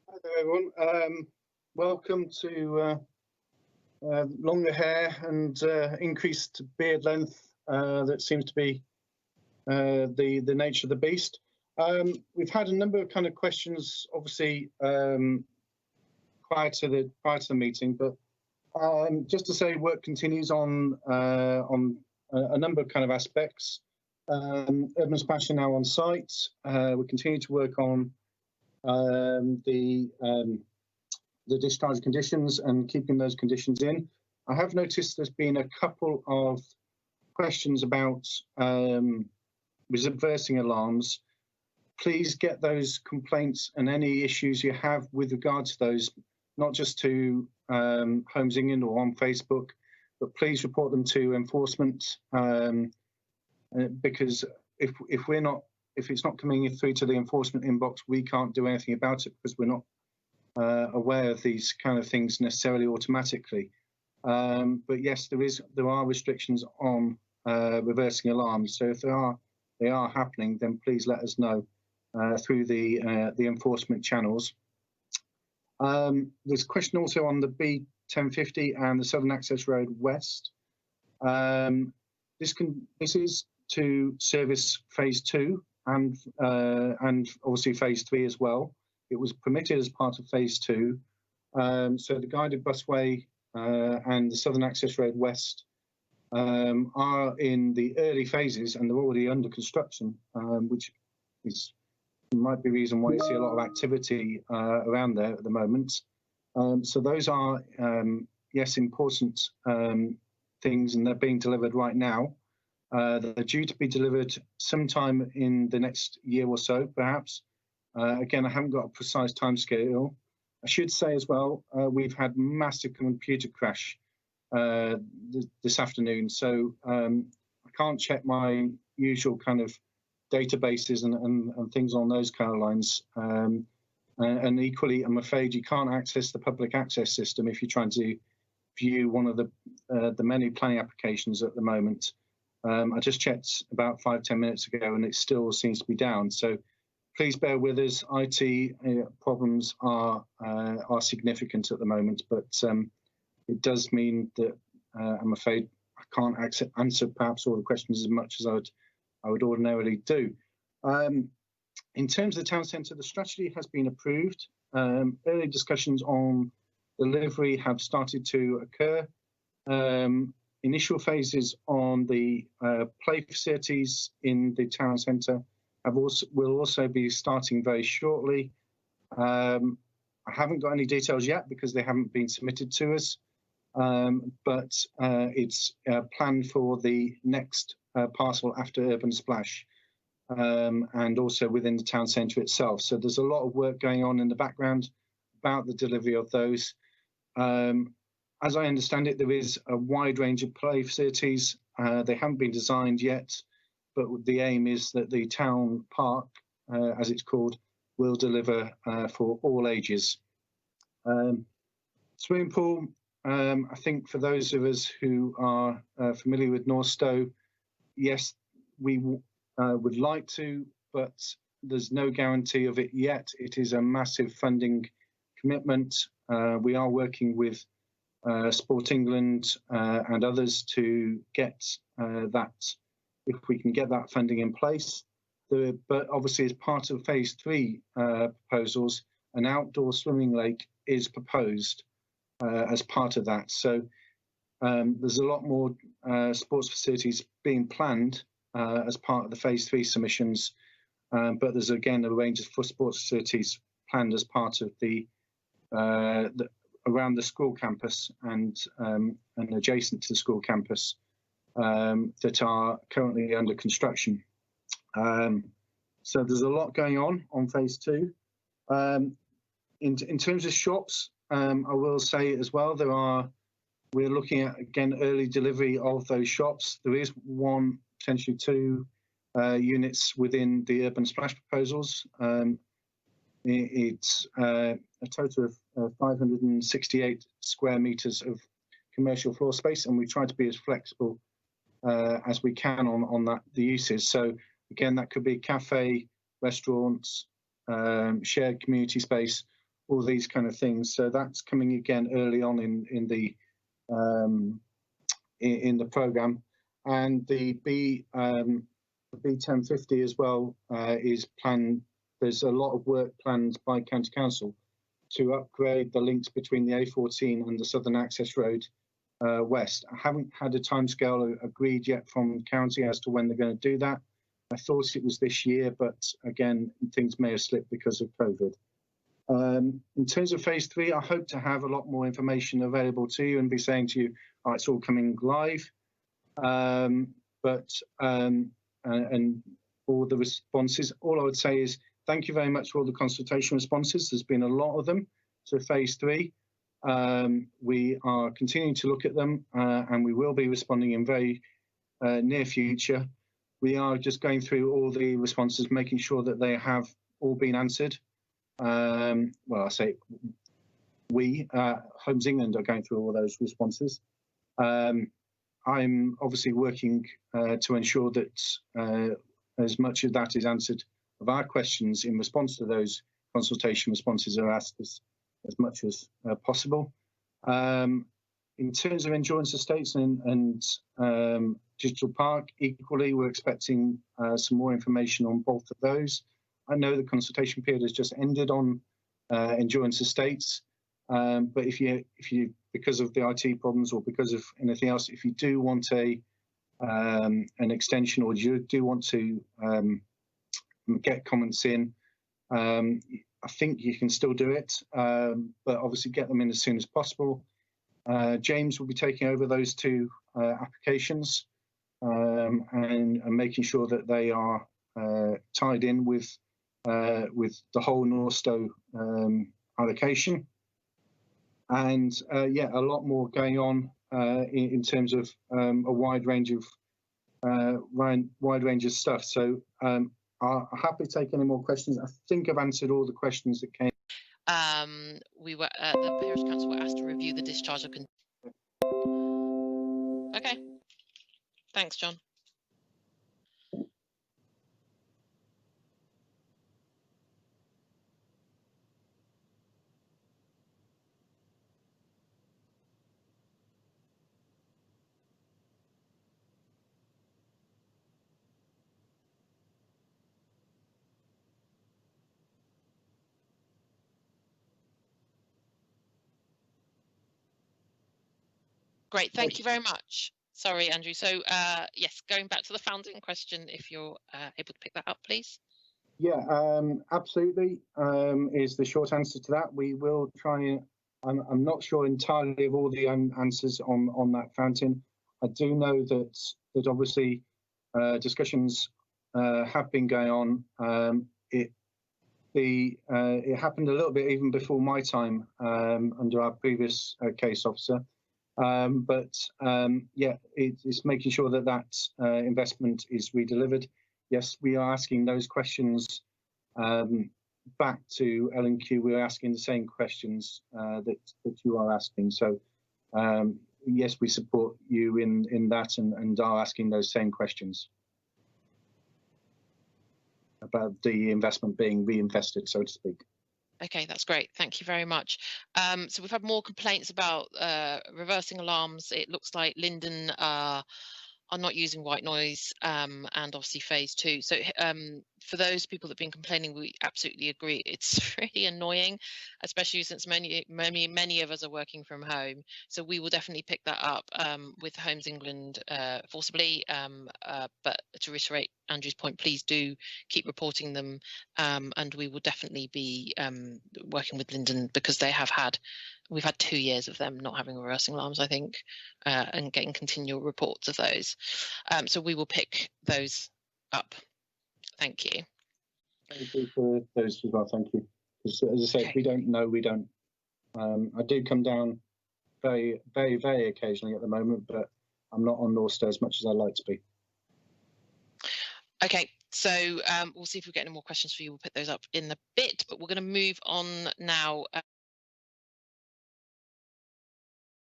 Hi there, everyone. Welcome to longer hair and increased beard length. That seems to be the nature of the beast. We've had a number of kind of questions, obviously, prior to the meeting, but just to say, work continues on a number of kind of aspects. Urban Splash are now on site. We continue to work on the discharge conditions and keeping those conditions in. I have noticed there's been a couple of questions about reversing alarms. Please get those complaints and any issues you have with regard to those, not just to Homes England or on Facebook, but please report them to enforcement, because if it's not coming through to the enforcement inbox, we can't do anything about it because we're not aware of these kind of things necessarily automatically. But yes, there are restrictions on reversing alarms. So if they are happening, then please let us know through the enforcement channels. There's a question also on the B1050 and the Southern Access Road West. This is to service phase 2 and obviously phase 3 as well. It was permitted as part of phase 2. So the guided busway and the Southern Access Road West are in the early phases and they're already under construction, which might be the reason why you see a lot of activity around there at the moment. So those are, yes, important things, and they're being delivered right now. They're due to be delivered sometime in the next year or so, perhaps. Again, I haven't got a precise timescale. I should say as well, we've had massive computer crash this afternoon, so I can't check my usual kind of databases and things on those kind of lines. And equally, I'm afraid you can't access the public access system if you're trying to view one of the many planning applications at the moment. I just checked about 5-10 minutes ago, and it still seems to be down. So please bear with us. IT problems are significant at the moment, but it does mean that I'm afraid I can't answer perhaps all the questions as much as I would ordinarily do. In terms of the town centre, the strategy has been approved. Early discussions on delivery have started to occur. Initial phases on the play facilities in the town centre will also be starting very shortly. I haven't got any details yet because they haven't been submitted to us, but it's planned for the next parcel after Urban Splash, and also within the town centre itself. So there's a lot of work going on in the background about the delivery of those. As I understand it, there is a wide range of play facilities. They haven't been designed yet, but the aim is that the town park, as it's called, will deliver for all ages. Swimming pool, I think for those of us who are familiar with Northstowe, yes, we would like to, but there's no guarantee of it yet. It is a massive funding commitment. We are working with Sport England and others to get that, if we can get that funding in place. But obviously, as part of phase 3 proposals, an outdoor swimming lake is proposed as part of that. So there's a lot more sports facilities being planned as part of the phase 3 submissions, but there's again a range of sports facilities planned as part of the around the school campus and adjacent to the school campus that are currently under construction. So there's a lot going on phase 2. In terms of shops, I will say as well, we're looking at, again, early delivery of those shops. There is one, potentially 2 units within the Urban Splash proposals. It's a total of 568 square metres of commercial floor space, and we try to be as flexible as we can on the uses. So again, that could be cafe, restaurants, shared community space, all these kind of things. So that's coming again early on in the program, and the B1050 as well is planned. There's a lot of work planned by County Council to upgrade the links between the A14 and the Southern Access Road West. I haven't had a timescale agreed yet from County as to when they're going to do that. I thought it was this year, but again, things may have slipped because of COVID. In terms of phase 3, I hope to have a lot more information available to you and be saying to you, oh, it's all coming live. And all the responses, all I would say is thank you very much for all the consultation responses. There's been a lot of them to phase 3. We are continuing to look at them and we will be responding in very near future. We are just going through all the responses, making sure that they have all been answered. Well, I say we, Homes England, are going through all those responses. I'm obviously working to ensure that as much of that is answered of our questions in response to those consultation responses are asked as much as possible. In terms of Endurance Estates and Digital Park, equally, we're expecting some more information on both of those. I know the consultation period has just ended on Endurance Estates, but if you because of the IT problems or because of anything else, if you do want an extension or you do want to get comments in, I think you can still do it, but obviously get them in as soon as possible. James will be taking over those two applications and making sure that they are tied in with the whole Northstowe allocation. And yeah, a lot more going on in terms of a wide range of stuff. So I'll happily take any more questions. I think I've answered all the questions that came. We were the Parish Council were asked to review the discharge of. Okay, thanks, John. Great, thank you very much. Sorry, Andrew. So yes, going back to the founding question, if you're able to pick that up, please. Yeah, absolutely is the short answer to that. We will try. I'm not sure entirely of all the answers on that fountain. I do know that obviously discussions have been going on. It happened a little bit even before my time under our previous case officer. But yeah, it's making sure that investment is redelivered. Yes, we are asking those questions back to L&Q. We're asking the same questions that you are asking. So yes, we support you in that and are asking those same questions about the investment being reinvested, so to speak. Okay, that's great. Thank you very much. So we've had more complaints about reversing alarms. It looks like Linden are not using white noise and obviously phase 2. So for those people that have been complaining, we absolutely agree. It's really annoying, especially since many of us are working from home. So we will definitely pick that up with Homes England forcibly. But to reiterate Andrew's point, please do keep reporting them, and we will definitely be working with Linden because we've had 2 years of them not having reversing alarms, I think, and getting continual reports of those. So we will pick those up. Thank you. Thank you for those as well. Thank you. As I say, if we don't know, we don't. I do come down very, very, very occasionally at the moment, but I'm not on Northstowe as much as I'd like to be. Okay, so we'll see if we get any more questions for you. We'll put those up in a bit, but we're going to move on now.